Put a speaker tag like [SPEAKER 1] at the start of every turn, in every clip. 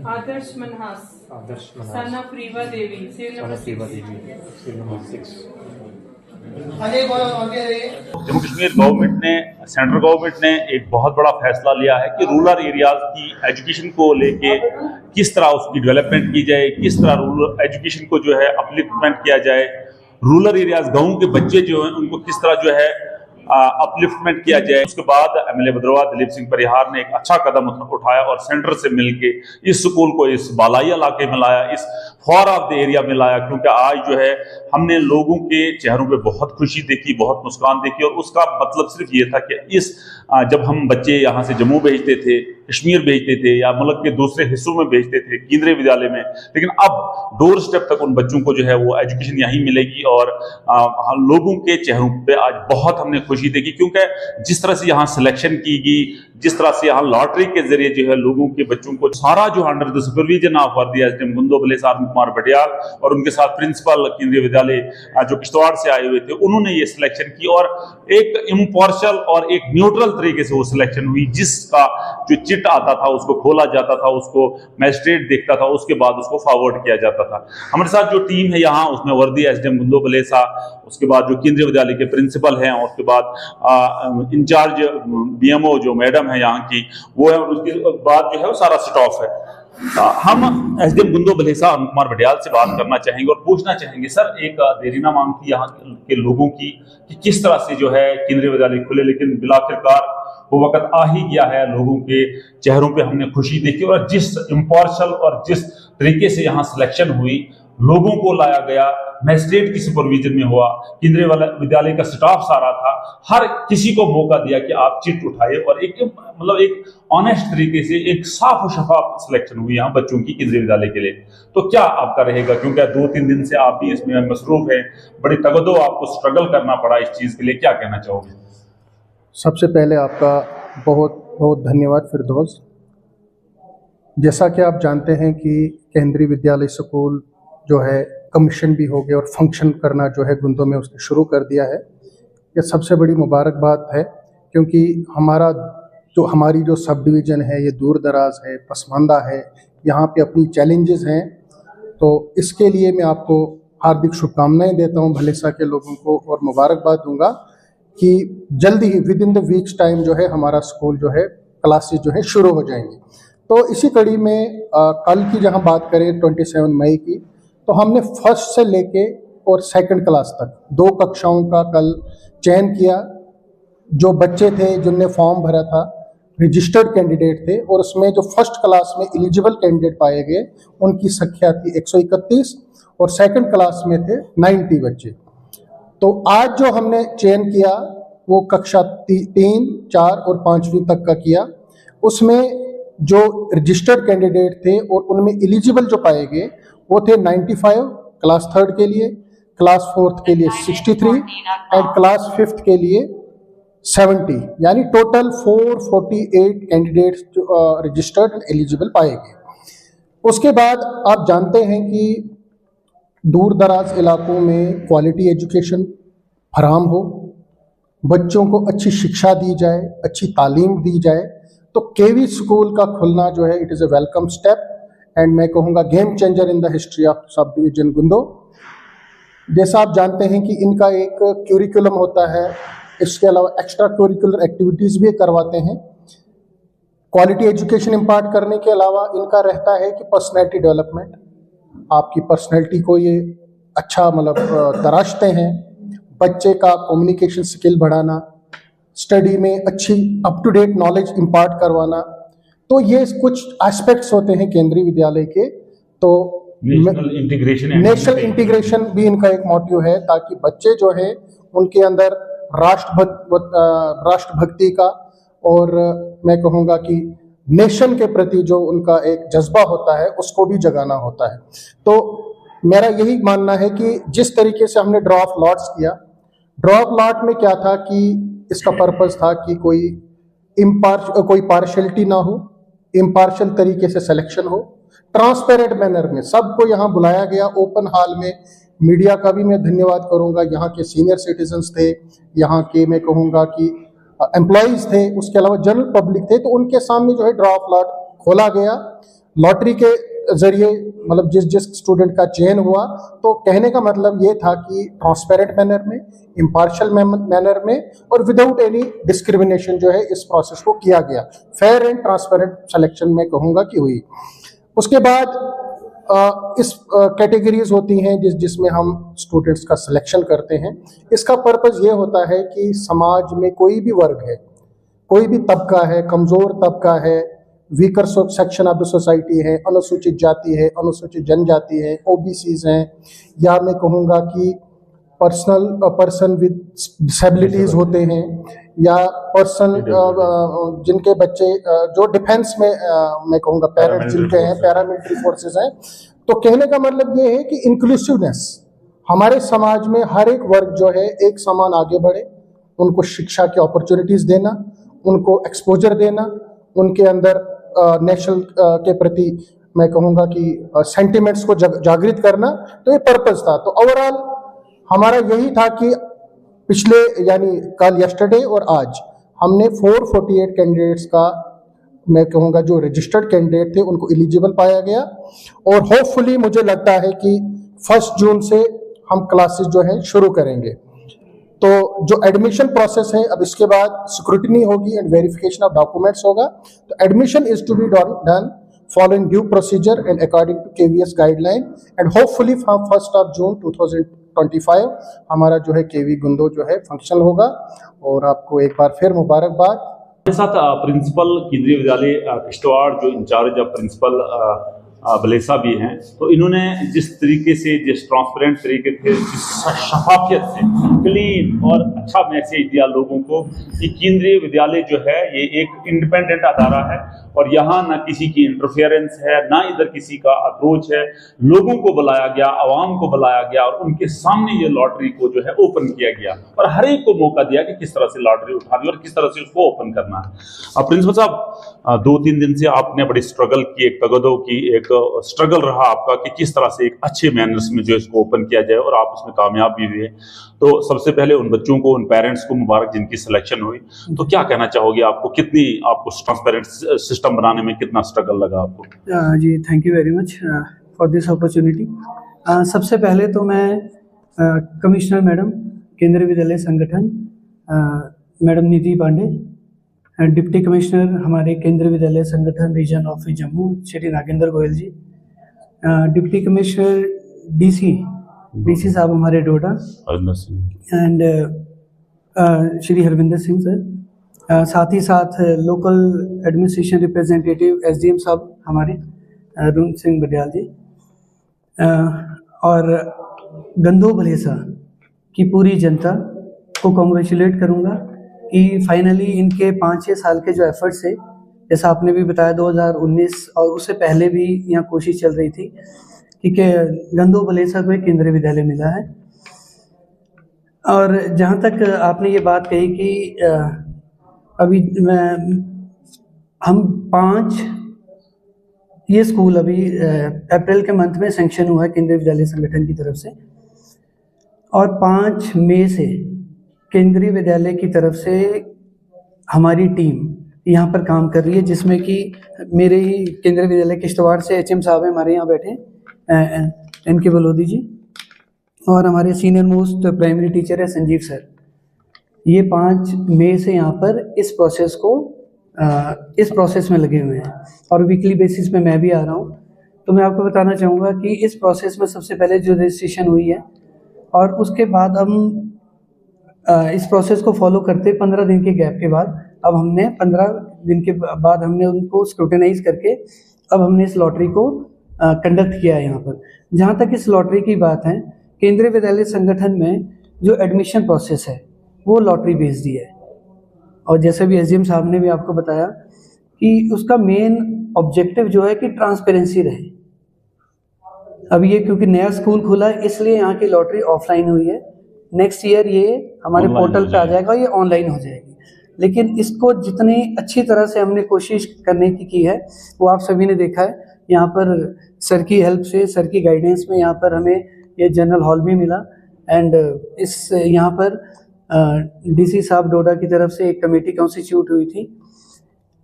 [SPEAKER 1] Adarsh Manhas,
[SPEAKER 2] Adarsh Manhas,
[SPEAKER 1] son of Riva Devi, serial number 6.
[SPEAKER 3] Jammu Kashmir government ने, central government ने एक बहुत बड़ा फैसला लिया है कि रूरल एरियाज की एजुकेशन को लेके किस तरह उसकी डेवलपमेंट की जाए, किस तरह रूरल एजुकेशन को जो है अपलिफ्टमेंट किया जाए। रूरल एरियाज गाँव के बच्चे जो हैं उनको किस तरह जो है अपलिफ्टमेंट किया जाए। उसके बाद एमएलए भद्रवाह दिलीप सिंह परिहार ने एक अच्छा कदम उठाया और सेंटर से मिलके इस स्कूल को इस बालाई इलाके में लाया, इस फॉर ऑफ द एरिया में लाया, क्योंकि आज जो है हमने लोगों के चेहरों पे बहुत खुशी देखी, बहुत मुस्कान देखी। और उसका मतलब सिर्फ ये था कि जब हम बच्चे यहाँ से जम्मू भेजते थे, कश्मीर भेजते थे या मुल्क के दूसरे हिस्सों में भेजते थे केंद्रीय विद्यालय में, लेकिन अब डोर स्टेप तक उन बच्चों को जो है वो एजुकेशन यहीं मिलेगी। और लोगों के चेहरों पे आज बहुत हमने खुशी देखी, क्योंकि जिस तरह से यहाँ सिलेक्शन की गई, जिस तरह से यहाँ लॉटरी के जरिए जो है लोगों के बच्चों को सारा जो अंडर द सुपरविजन ऑफ वर्दी एसडीएम गुंदो बलेसा अरुण कुमार भटियाल और उनके साथ प्रिंसिपल केंद्रीय विद्यालय जो किश्तवाड़ से आए हुए थे, उन्होंने ये सिलेक्शन की और एक इम्पार्शियल और एक न्यूट्रल तरीके से वो सिलेक्शन हुई। जिसका जो चिट आता था उसको खोला जाता था, उसको मैजिस्ट्रेट देखता था, उसके बाद उसको फॉरवर्ड किया जाता था। हमारे साथ जो टीम है यहाँ, उसमें वर्दी एसडीएम गुंदो बलेसा, उसके बाद जो केंद्रीय विद्यालय के प्रिंसिपल हैं, और उसके बाद इंचार्ज बीएमओ जो मैडम है यहाँ की वो है, और उसके बाद जो है वो सारा स्टाफ है। हम एसडीएम गुंदो बलेसा अरुण कुमार भटियाल से बात करना चाहेंगे और पूछना चाहेंगे, सर एक देरीना मांग थी यहाँ के लोगों की कि किस तरह से जो है केंद्रीय विद्यालय खुले, लेकिन बिलाखिरकार वो वक्त आ ही गया है। लोगों के चेहरों पे हमने खुशी देखी और जिस इम्पार्शियल और जिस तरीके से यहाँ सिलेक्शन हुई, लोगों को लाया गया, मैजिस्ट्रेट की सुपरविजन में हुआ, केंद्रीय विद्यालय का स्टाफ सारा था, हर किसी को मौका दिया कि आप चिट उठाए और एक मतलब एक ऑनेस्ट तरीके से एक साफ और शफाफ सिलेक्शन हुई यहाँ बच्चों की केंद्रीय विद्यालय के लिए। तो क्या आपका रहेगा, क्योंकि 2-3 दिन से आप भी इसमें मसरूफ है, बड़ी तगदो आपको स्ट्रगल करना पड़ा इस चीज के लिए, क्या कहना चाहोगे?
[SPEAKER 4] सबसे पहले आपका बहुत बहुत धन्यवाद फिरदौस। जैसा कि आप जानते हैं कि केंद्रीय विद्यालय स्कूल जो है कमीशन भी हो गया और फंक्शन करना जो है गुंदों में उसने शुरू कर दिया है। ये सबसे बड़ी मुबारक बात है, क्योंकि हमारी जो सब डिवीज़न है ये दूर दराज है, पसमानदा है, यहाँ पे अपनी चैलेंजेस हैं। तो इसके लिए मैं आपको हार्दिक शुभकामनाएं देता हूँ भलेसा के लोगों को, और मुबारकबाद दूंगा कि जल्दी ही within the weeks time जो है हमारा स्कूल जो है क्लासेस जो है शुरू हो जाएंगी। तो इसी कड़ी में कल की जहाँ बात करें 27 मई की, तो हमने फर्स्ट से लेके और सेकंड क्लास तक 2 कक्षाओं का कल चयन किया। जो बच्चे थे जिनने फॉर्म भरा था रजिस्टर्ड कैंडिडेट थे, और उसमें जो फर्स्ट क्लास में एलिजिबल कैंडिडेट पाए गए उनकी संख्या थी 131 और सेकंड क्लास में थे 90 बच्चे। तो आज जो हमने चयन किया वो कक्षा 3, 4 और 5वीं तक का किया। उसमें जो रजिस्टर्ड कैंडिडेट थे और उनमें एलिजिबल जो पाए गए वो थे 95 क्लास 3rd के लिए, क्लास 4th के लिए 63 एंड क्लास 5th के लिए 70, यानी total 448 candidates registered and eligible पाए गए। उसके बाद आप जानते हैं कि दूर दराज इलाकों में क्वालिटी एजुकेशन फराहम हो, बच्चों को अच्छी शिक्षा दी जाए, अच्छी तालीम दी जाए, तो केवी स्कूल का खुलना जो है it is a welcome step and मैं कहूँगा game changer in the history of sub division Gundo. जैसा आप जानते हैं कि इनका एक क्यूरिकुलम होता है, इसके अलावा एक्स्ट्रा क्यूरिकुलर एक्टिविटीज़ भी करवाते हैं। क्वालिटी एजुकेशन इम्पार्ट करने के अलावा इनका रहता है कि पर्सनैलिटी डेवलपमेंट, आपकी पर्सनैलिटी को ये अच्छा मतलब तराशते हैं। बच्चे का कम्युनिकेशन स्किल बढ़ाना, स्टडी में अच्छी up to date knowledge impart करवाना, तो ये कुछ एस्पेक्ट्स होते हैं केंद्रीय विद्यालय के। तो नेशनल इंटीग्रेशन भी इनका एक मोटिव है, ताकि बच्चे जो है उनके अंदर राष्ट्रभक्ति का और मैं कहूँगा कि नेशन के प्रति जो उनका एक जज्बा होता है उसको भी जगाना होता है। तो मेरा यही मानना है कि जिस तरीके से हमने ड्रॉ ऑफ लॉट्स किया, ड्रॉ ऑफ लॉट में क्या था कि इसका पर्पस था कि कोई पार्शियलिटी ना हो, इम्पार्शियल तरीके से सिलेक्शन हो, ट्रांसपेरेंट मैनर में सबको यहाँ बुलाया गया ओपन हॉल में। मीडिया का भी मैं धन्यवाद करूँगा, यहाँ के सीनियर सिटीजन्स थे, यहाँ के मैं कहूँगा कि एम्प्लॉयज़ थे, उसके अलावा जनरल पब्लिक थे, तो उनके सामने जो है ड्रॉ ऑफ लॉट खोला गया। लॉटरी के जरिए मतलब जिस स्टूडेंट का चयन हुआ, तो कहने का मतलब ये था कि ट्रांसपेरेंट मैनर में, इम्पार्शियल मैनर में और विदाउट एनी डिस्क्रिमिनेशन जो है इस प्रोसेस को किया गया। फेयर एंड ट्रांसपेरेंट सिलेक्शन में कहूँगा कि हुई। उसके बाद इस कैटेगरीज होती हैं जिसमें हम स्टूडेंट्स का सिलेक्शन करते हैं। इसका पर्पस ये होता है कि समाज में कोई भी वर्ग है, कोई भी तबका है, कमज़ोर तबका है, weaker section of the society है, अनुसूचित जाति है, अनुसूचित जनजाति है, ओबीसीज हैं, या मैं कहूँगा कि पर्सन विद डिसेबिलिटीज़ होते हैं, या पर्सन जिनके बच्चे जो डिफेंस में मैं कहूँगा पेरेंट्स जिनके हैं, पैरामिलिट्री फोर्सेस हैं। तो कहने का मतलब ये है कि इंक्लूसिवनेस, हमारे समाज में हर एक वर्ग जो है एक समान आगे बढ़े, उनको शिक्षा की अपॉर्चुनिटीज़ देना, उनको एक्सपोजर देना, उनके अंदर नेशनल के प्रति मैं कहूँगा कि सेंटिमेंट्स को जागृत करना, तो ये पर्पस था। तो ओवरऑल हमारा यही था कि पिछले यानी कल यस्टरडे और आज हमने 448 कैंडिडेट्स का मैं कहूँगा जो रजिस्टर्ड कैंडिडेट थे उनको एलिजिबल पाया गया, और होपफुली मुझे लगता है कि 1 जून से हम क्लासेस जो है शुरू करेंगे। तो जो एडमिशन प्रोसेस है, अब इसके बाद स्क्रूटिनी होगी एंड वेरिफिकेशन ऑफ डॉक्यूमेंट्स होगा। तो admission is to be done following due procedure and according to KVS guideline, and hopefully from 1 June 2025 हमारा जो है KV गुंदो जो है फंक्शनल होगा। और आपको एक बार फिर मुबारकबाद।
[SPEAKER 3] हमारे साथ प्रिंसिपल केंद्रीय विद्यालय किश्तवाड़ जो इंचार्ज प्रिंसिपल बलेसा भी हैं। तो इन्होंने जिस तरीके से, जिस ट्रांसपेरेंट तरीके से, जिस शफाफियत से क्लीन और अच्छा मैसेज दिया लोगों को कि केंद्रीय विद्यालय जो है ये एक इंडिपेंडेंट अदारा है और यहाँ ना किसी की इंटरफेरेंस है, ना इधर किसी का अप्रोच है। लोगों को बुलाया गया, आवाम को बुलाया गया और उनके सामने ये लॉटरी को जो है ओपन किया गया और हर एक को मौका दिया कि किस तरह से लॉटरी उठानी और किस तरह से उसको ओपन करना है। प्रिंसिपल साहब, 2-3 दिन से आपने बड़ी स्ट्रगल की, एक तगदो की, एक स्ट्रगल रहा आपका कि किस तरह से एक अच्छे मैनर्स में जो इसको ओपन किया जाए और आप उसमें कामयाब भी हुए। तो सबसे पहले उन बच्चों को, उन पेरेंट्स को मुबारक जिनकी सिलेक्शन हुई। तो क्या कहना चाहोगे, आपको ट्रांसपेरेंट सिस्टम बनाने में कितना स्ट्रगल लगा आपको?
[SPEAKER 2] जी, thank you very much for this opportunity. सबसे पहले तो मैं commissioner madam Kendriya Vidyalaya Sangathan madam Nidhi Pande, deputy commissioner हमारे Kendriya Vidyalaya Sangathan region office Jammu Shri Nagendra Goyal ji, deputy commissioner DC साहब हमारे डोडा एंड श्री हरविंदर सिंह सर, साथ ही साथ लोकल एडमिनिस्ट्रेशन रिप्रेजेंटेटिव SDM साहब हमारे अरुण सिंह बडियाल जी, और गंदो बलेसा की पूरी जनता को कॉन्ग्रेचुलेट करूँगा कि फाइनली इनके 5-6 साल के जो एफर्ट्स है, जैसा आपने भी बताया 2019 और उससे पहले भी यहाँ कोशिश चल रही थी कि गंदो बलेसा को एक केंद्रीय विद्यालय मिला है। और जहाँ तक आपने ये बात कही कि अभी हम 5 ये स्कूल अभी अप्रैल के मंथ में सैंक्शन हुआ है केंद्रीय विद्यालय संगठन की तरफ से, और 5 मई से केंद्रीय विद्यालय की तरफ से हमारी टीम यहाँ पर काम कर रही है, जिसमें कि मेरे ही केंद्रीय विद्यालय किश्तवाड़ से HM साहब हैं हमारे यहाँ बैठे, NK बलोदी जी, और हमारे सीनियर मोस्ट प्राइमरी टीचर है संजीव सर। ये 5 मई से यहाँ पर इस प्रोसेस में लगे हुए हैं और वीकली बेसिस पे मैं भी आ रहा हूँ। तो मैं आपको बताना चाहूँगा कि इस प्रोसेस में सबसे पहले जो रजिस्ट्रेशन हुई है, और उसके बाद हम इस प्रोसेस को फॉलो करते 15 दिन के गैप के बाद, अब हमने 15 दिन के बाद हमने उनको स्क्रूटिनाइज करके अब हमने इस लॉटरी को कंडक्ट किया है यहाँ पर। जहाँ तक इस लॉटरी की बात है, केंद्रीय विद्यालय संगठन में जो एडमिशन प्रोसेस है वो लॉटरी बेस्ड ही है, और जैसे भी SDM साहब ने भी आपको बताया कि उसका मेन ऑब्जेक्टिव जो है कि ट्रांसपेरेंसी रहे। अब ये क्योंकि नया स्कूल खुला है इसलिए यहाँ की लॉटरी ऑफलाइन हुई है, नेक्स्ट ईयर ये हमारे पोर्टल पे आ जाएगा, ये ऑनलाइन हो जाएगी। लेकिन इसको जितनी अच्छी तरह से हमने कोशिश करने की है वो आप सभी ने देखा है। यहाँ पर सर की हेल्प से, सर की गाइडेंस में यहाँ पर हमें ये जनरल हॉल भी मिला, एंड इस यहाँ पर DC साहब डोडा की तरफ से एक कमेटी कॉन्स्टिट्यूट हुई थी,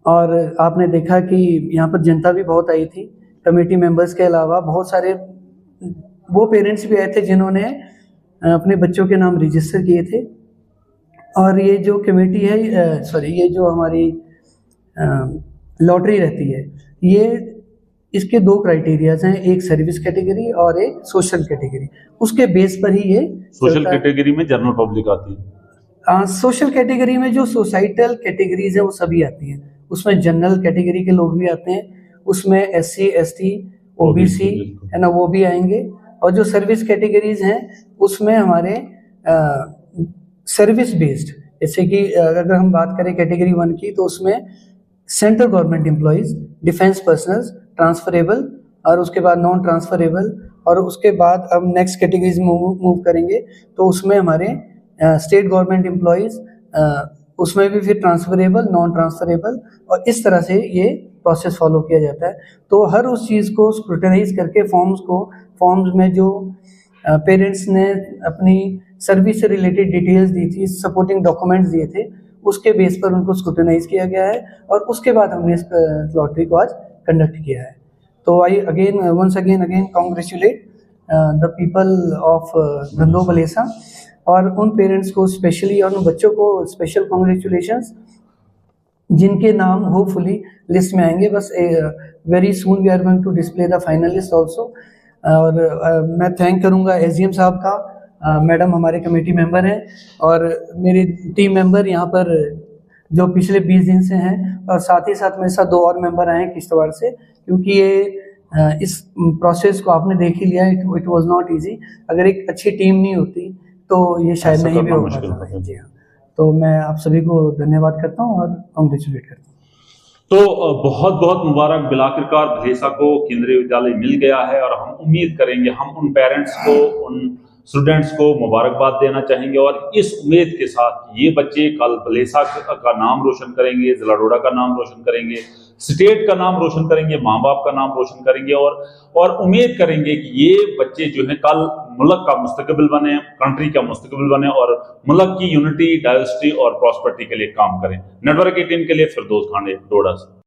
[SPEAKER 2] और आपने देखा कि यहाँ पर जनता भी बहुत आई थी। कमेटी मेंबर्स के अलावा बहुत सारे वो पेरेंट्स भी आए थे जिन्होंने अपने बच्चों के नाम रजिस्टर किए थे। और ये जो कमेटी है ये जो हमारी लॉटरी रहती है, ये इसके 2 क्राइटेरियाज हैं, एक सर्विस कैटेगरी और एक सोशल कैटेगरी। उसके बेस पर ही ये
[SPEAKER 3] सोशल कैटेगरी में जनरल पब्लिक आती है।
[SPEAKER 2] सोशल कैटेगरी में जो सोसाइटल कैटेगरीज है वो सभी आती हैं। उसमें जनरल कैटेगरी के लोग भी आते हैं, उसमें SC ST OBC है ना, वो भी आएंगे। और जो सर्विस कैटेगरीज हैं उसमें हमारे सर्विस बेस्ड, जैसे कि अगर हम बात करें कैटेगरी 1 की, तो उसमें central government employees, defence personnels, transferable और उसके बाद नॉन ट्रांसफरेबल। और उसके बाद अब नेक्स्ट कैटेगरीज मूव करेंगे तो उसमें हमारे स्टेट गवर्नमेंट एम्प्लॉयज, उसमें भी फिर ट्रांसफरेबल, नॉन ट्रांसफरेबल, और इस तरह से ये प्रोसेस फॉलो किया जाता है। तो हर उस चीज़ को स्क्रूटनाइज करके फॉर्म्स में जो पेरेंट्स ने अपनी सर्विस से रिलेटेड डिटेल्स दी थी, सपोर्टिंग डॉक्यूमेंट्स दिए थे, उसके बेस पर उनको स्क्रूटनाइज किया गया है और उसके बाद हमने इस लॉटरी को आज कंडक्ट किया है। तो I once again congratulate the people of धंधो बलेसा, और उन पेरेंट्स को स्पेशली और उन बच्चों को स्पेशल कॉन्ग्रेचुलेशंस जिनके नाम होपफुली लिस्ट में आएंगे। बस very soon we are going to display the final list also. और मैं थैंक करूँगा SGM साहब का, मैडम हमारे कमेटी मेंबर हैं और मेरे टीम मेंबर यहाँ पर जो पिछले 20 दिन से हैं, और साथ ही साथ मेरे साथ 2 और मेंबर आए हैं किश्तवाड़ से, क्योंकि ये इस प्रोसेस को आपने देख ही लिया, इट वाज नॉट इजी। अगर एक अच्छी टीम नहीं होती तो ये शायद नहीं भी हो पाता। जी हाँ, तो मैं आप सभी को धन्यवाद करता हूँ और कॉन्ग्रेचुलेट करता हूँ।
[SPEAKER 3] तो बहुत बहुत मुबारक, बिलाखिरकार भलेसा को केंद्रीय विद्यालय मिल गया है और हम उम्मीद करेंगे, हम उन पेरेंट्स को, उन स्टूडेंट्स को मुबारकबाद देना चाहेंगे और इस उम्मीद के साथ ये बच्चे कल भलेसा का नाम रोशन करेंगे, जिला डोडा का नाम रोशन करेंगे, स्टेट का नाम रोशन करेंगे, माँ बाप का नाम रोशन करेंगे और उम्मीद करेंगे कि ये बच्चे जो हैं कल मुल्क का मुस्तकबिल बने, कंट्री का मुस्तकबिल बने और मुल्क की यूनिटी, डाइवर्सिटी और प्रॉस्पेरिटी के लिए काम करें। नेटवर्क 18 के लिए फिरदौस खांडे, डोडा से।